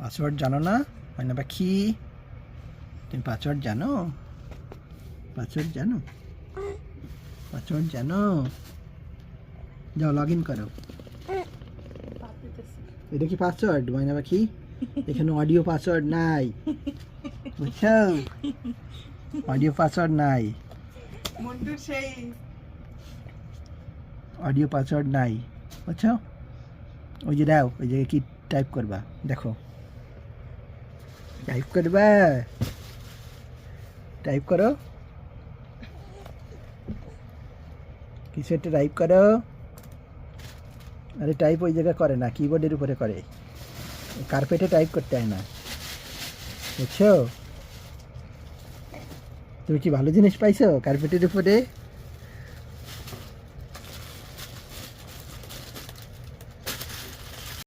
Password জানো না ময়না পাখি? তুমি পাসওয়ার্ড জানো? পাসওয়ার্ড জানো? পাসওয়ার্ড জানো? যাও লগ ইন করো। এটা কি পাসওয়ার্ড ময়না পাখি? এখানে অডিও পাসওয়ার্ড নাই, বুঝছো? অডিও পাসওয়ার্ড নাই, মন্টুর সেই অডিও পাসওয়ার্ড নাই, বুঝছো? ওই যে দাও, ওই জায়গায় কি টাইপ করবা দেখো, টাইপ করবা, টাইপ করো, কিছু একটা টাইপ করো। আরে টাইপ ওই জায়গায় করে না, কিবোর্ডের উপরে করে, কার্পেটে টাইপ করতে হয় না, বুঝছো? তুমি কি ভালো জিনিস পাইছো কার্পেটের উপরে?